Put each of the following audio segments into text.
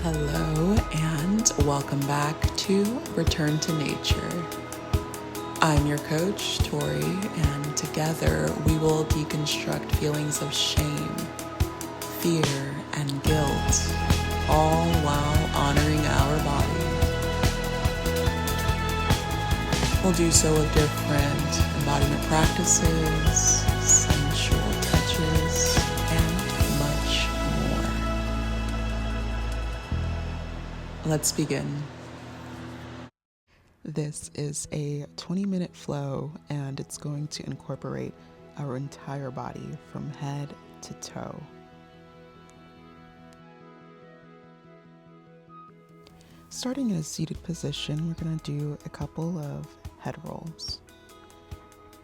Hello and welcome back to Return to Nature. I'm your coach, Tori, and together we will deconstruct feelings of shame, fear, and guilt, all while honoring our body. We'll do so with different embodiment practices, sensual touches, and much more. Let's begin. This is a 20-minute flow, and it's going to incorporate our entire body from head to toe. Starting in a seated position, we're going to do a couple of head rolls.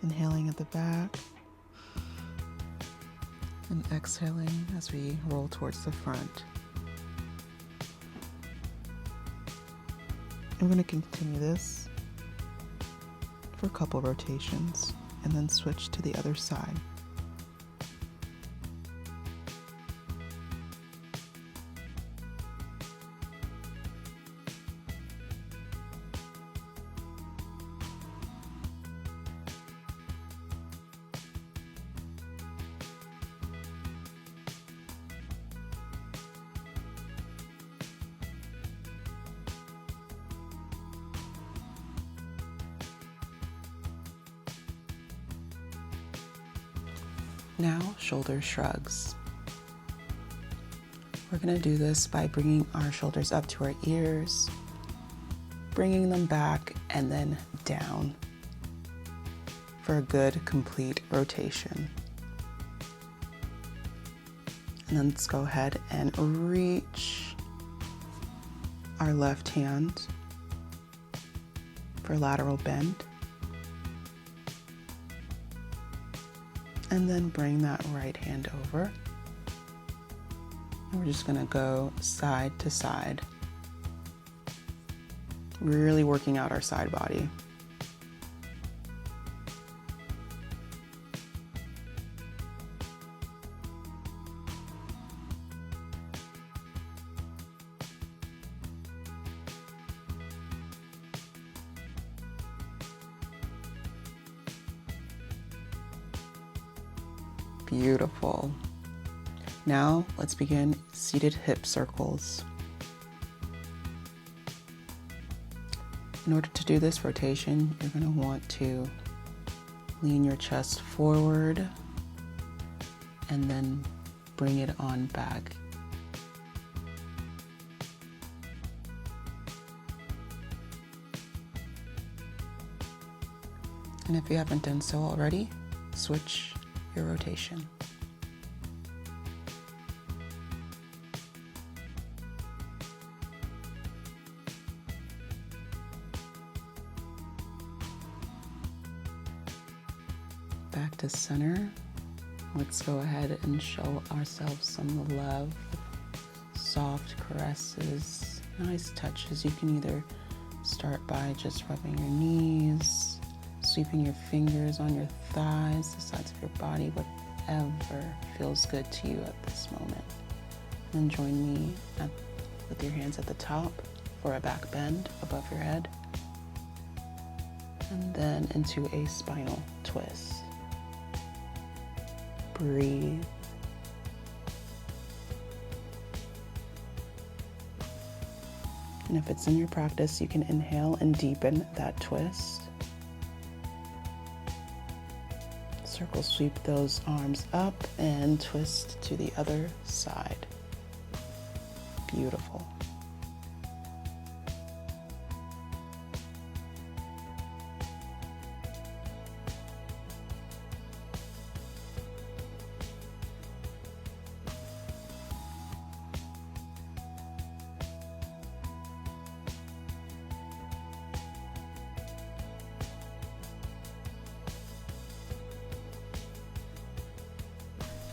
Inhaling at the back and exhaling as we roll towards the front. I'm going to continue this for a couple rotations and then switch to the other side. Now, shoulder shrugs. We're going to do this by bringing our shoulders up to our ears, bringing them back, and then down for a good, complete rotation. And then let's go ahead and reach our left hand for lateral bend. And then bring that right hand over. And we're just gonna go side to side. Really working out our side body. Beautiful. Now let's begin seated hip circles. In order to do this rotation, you're going to want to lean your chest forward and then bring it on back. And if you haven't done so already, switch your rotation. Back to center. Let's go ahead and show ourselves some love. Soft caresses, nice touches. You can either start by just rubbing your knees, sweeping your fingers on your thighs, the sides of your body, whatever feels good to you at this moment. And join me with your hands at the top for a back bend above your head. And then into a spinal twist. Breathe. And if it's in your practice, you can inhale and deepen that twist. Circle sweep those arms up and twist to the other side. Beautiful.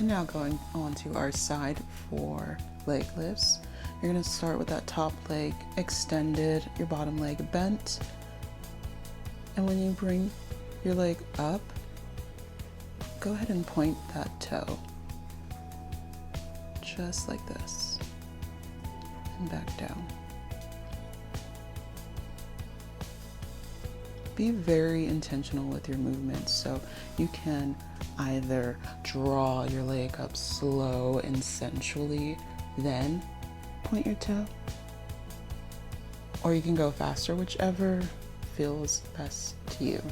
And now going on to our side for leg lifts. You're going to start with that top leg extended, your bottom leg bent. And when you bring your leg up, go ahead and point that toe. Just like this. and back down. Be very intentional with your movements, so you can either draw your leg up slow and sensually, then point your toe, or you can go faster, whichever feels best to you.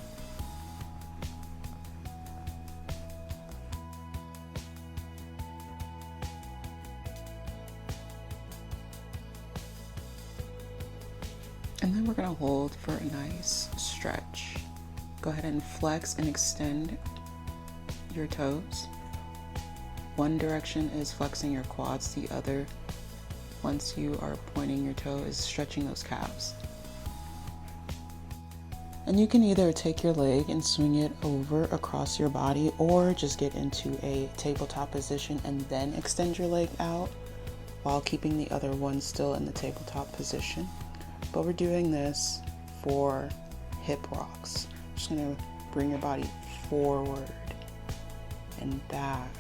And then we're going to hold for a nice stretch. Go ahead and flex and extend your toes. One direction is flexing your quads, the other, once you are pointing your toe, is stretching those calves. And you can either take your leg and swing it over across your body, or just get into a tabletop position and then extend your leg out while keeping the other one still in the tabletop position. But we're doing this for hip rocks. Just gonna bring your body forward and back.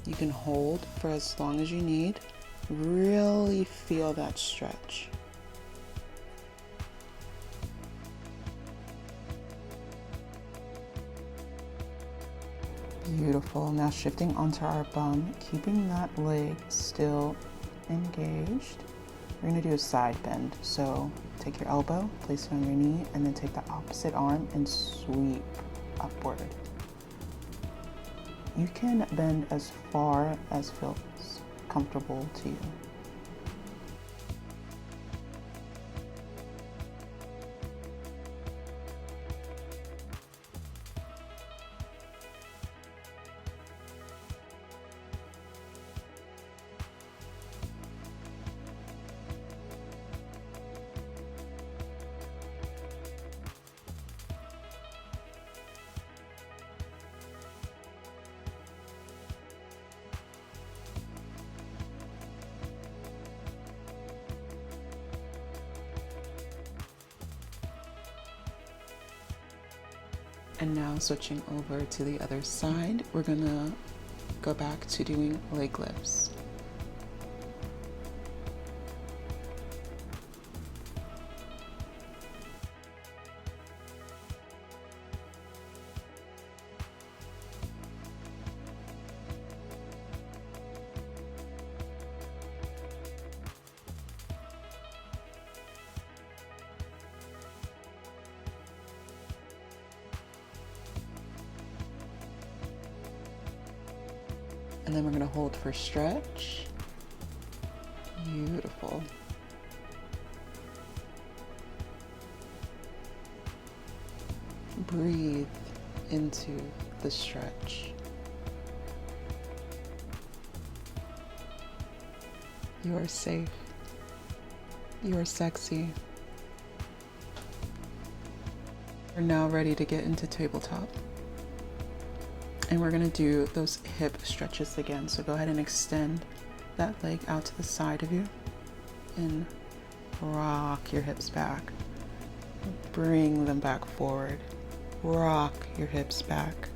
You can hold for as long as you need. Really feel that stretch. Beautiful. Now shifting onto our bum, keeping that leg still engaged. We're going to do a side bend. So take your elbow, place it on your knee, and then take the opposite arm and sweep upward. You can bend as far as feels comfortable to you. And now switching over to the other side, we're gonna go back to doing leg lifts. And then we're going to hold for stretch. Beautiful. Breathe into the stretch. You are safe. You are sexy. We're now ready to get into tabletop. And we're gonna do those hip stretches again. So go ahead and extend that leg out to the side of you and rock your hips back. Bring them back forward. Rock your hips back.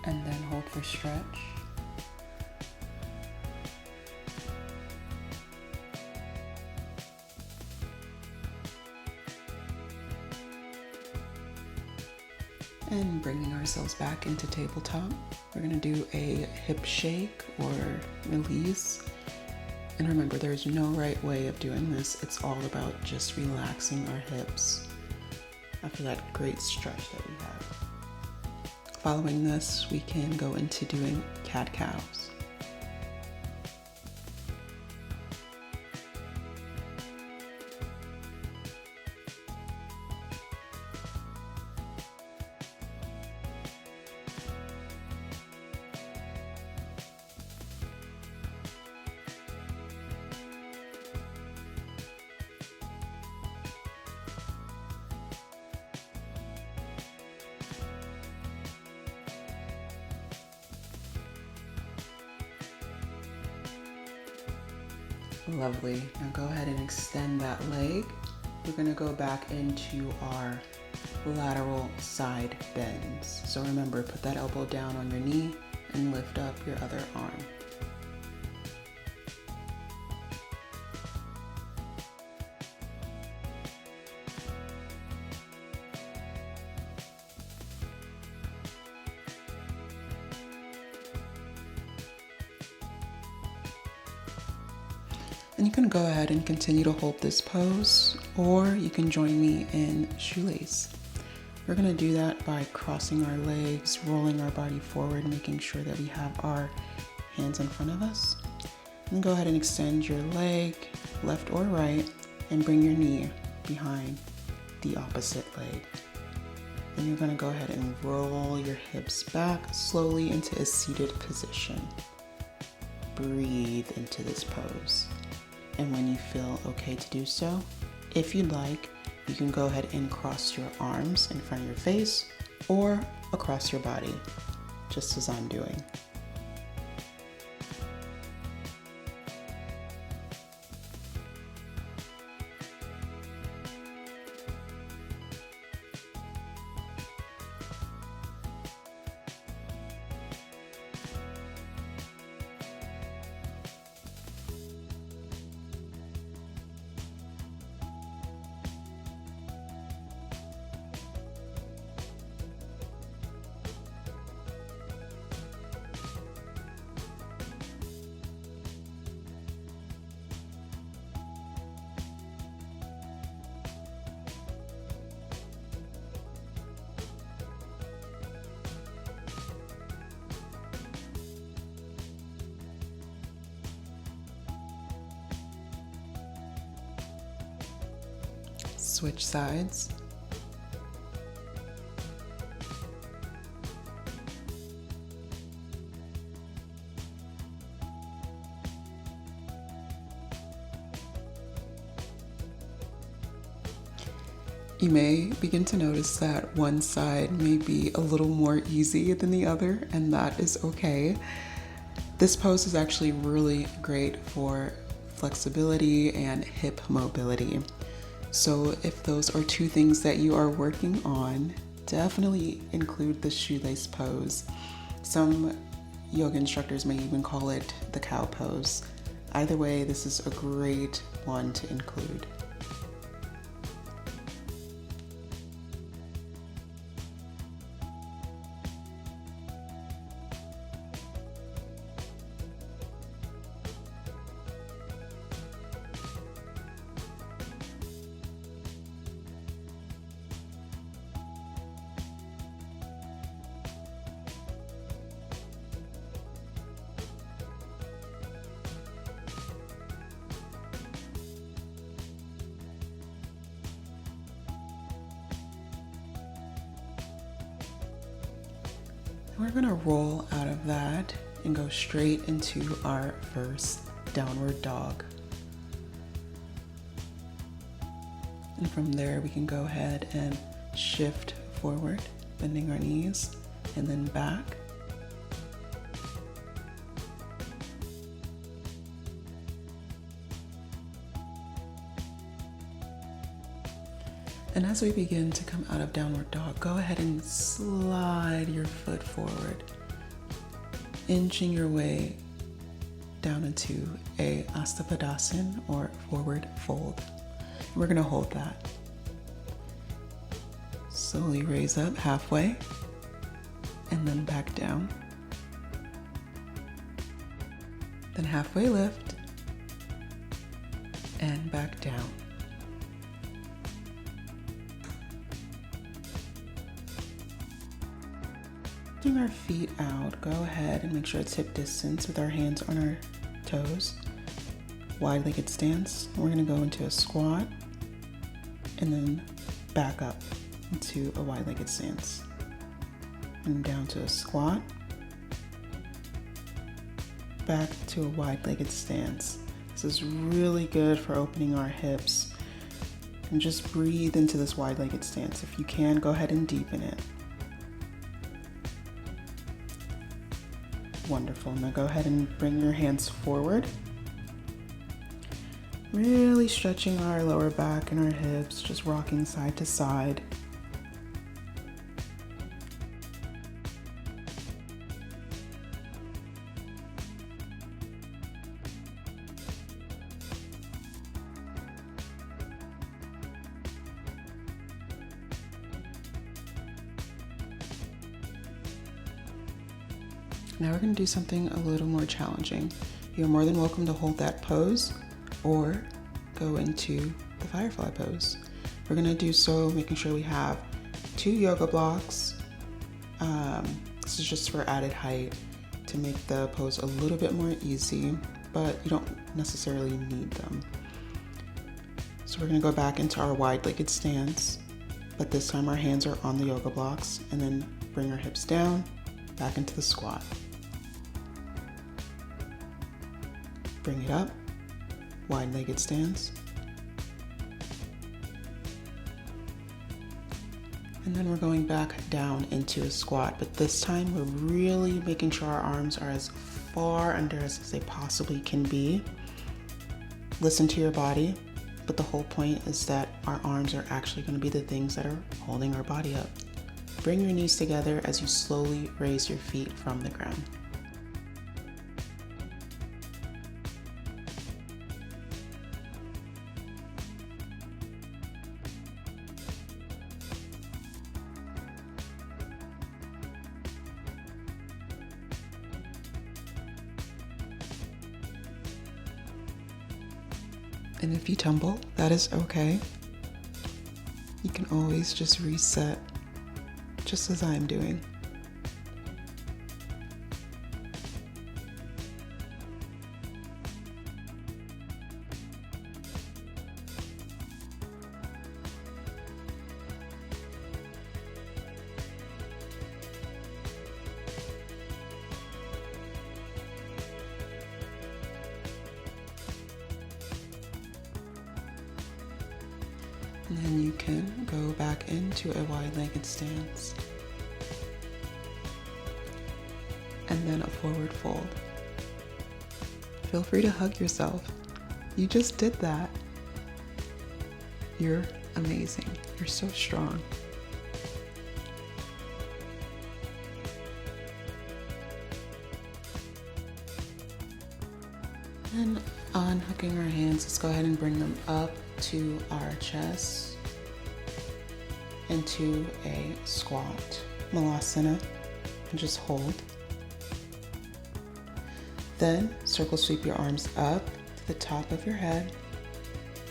And then hold for stretch. And bringing ourselves back into tabletop, we're going to do a hip shake or release. And remember, there's no right way of doing this. It's all about just relaxing our hips after that great stretch that we had. Following this, we can go into doing cat-cows. Lovely. Now go ahead and extend that leg. We're gonna go back into our lateral side bends. So remember, put that elbow down on your knee and lift up your other arm. And you can go ahead and continue to hold this pose, or you can join me in shoelace. We're gonna do that by crossing our legs, rolling our body forward, making sure that we have our hands in front of us. And go ahead and extend your leg, left or right, and bring your knee behind the opposite leg. Then you're gonna go ahead and roll your hips back slowly into a seated position. Breathe into this pose. And when you feel okay to do so, if you'd like, you can go ahead and cross your arms in front of your face or across your body, just as I'm doing. Switch sides. You may begin to notice that one side may be a little more easy than the other, and that is okay. This pose is actually really great for flexibility and hip mobility. So if those are two things that you are working on, definitely include the shoelace pose. Some yoga instructors may even call it the cow pose. Either way, this is a great one to include. We're gonna roll out of that and go straight into our first downward dog. And from there, we can go ahead and shift forward, bending our knees, and then back. And as we begin to come out of downward dog, go ahead and slide your foot forward, inching your way down into a Astapadasan or forward fold. And we're gonna hold that. Slowly raise up halfway and then back down. Then halfway lift and back down. Lifting our feet out, go ahead and make sure it's hip distance with our hands on our toes. Wide-legged stance. We're going to go into a squat and then back up into a wide-legged stance. And down to a squat, back to a wide-legged stance. This is really good for opening our hips. And just breathe into this wide-legged stance. If you can, go ahead and deepen it. Wonderful. Now go ahead and bring your hands forward. Really stretching our lower back and our hips, just rocking side to side. Now we're going to do something a little more challenging. You're more than welcome to hold that pose or go into the Firefly pose. We're going to do so making sure we have 2 yoga blocks. This is just for added height to make the pose a little bit more easy, but you don't necessarily need them. So we're going to go back into our wide-legged stance, but this time our hands are on the yoga blocks, and then bring our hips down, back into the squat. Bring it up, wide-legged stance. And then we're going back down into a squat, but this time we're really making sure our arms are as far under us as they possibly can be. Listen to your body, but the whole point is that our arms are actually going to be the things that are holding our body up. Bring your knees together as you slowly raise your feet from the ground. And if you tumble, that is okay. You can always just reset, just as I'm doing. And then you can go back into a wide-legged stance. And then a forward fold. Feel free to hug yourself. You just did that. You're amazing. You're so strong. And unhooking our hands, let's go ahead and bring them up to our chest into a squat, Malasana, and just hold. Then circle sweep your arms up to the top of your head,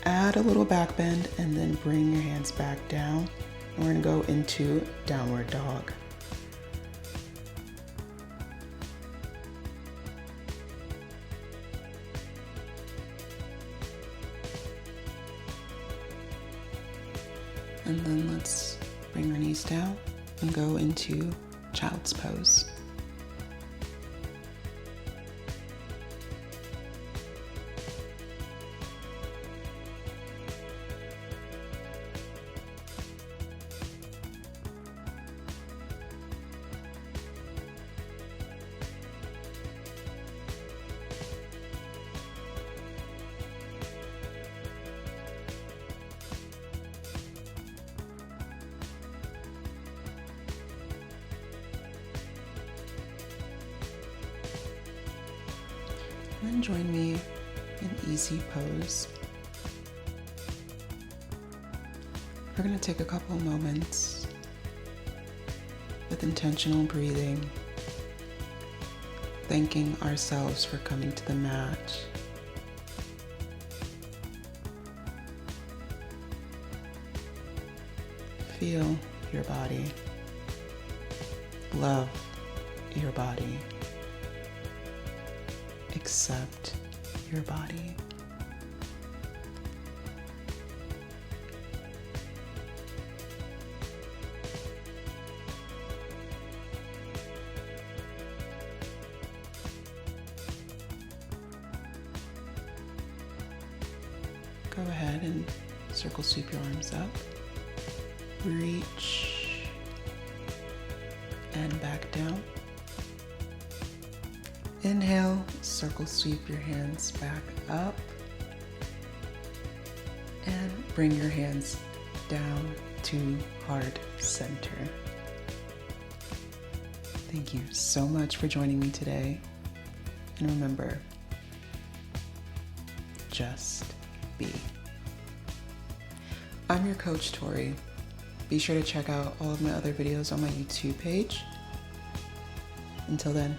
add a little back bend, and then bring your hands back down. And we're gonna go into downward dog. And then let's bring our knees down and go into child's pose. And then join me in easy pose. We're going to take a couple moments with intentional breathing, thanking ourselves for coming to the mat. Feel your body. Love your body. Accept your body. Go ahead and circle sweep your arms up. Reach and back down. Inhale, circle sweep your hands back up. And bring your hands down to heart center. Thank you so much for joining me today. And remember, just be. I'm your coach, Tori. Be sure to check out all of my other videos on my YouTube page. Until then,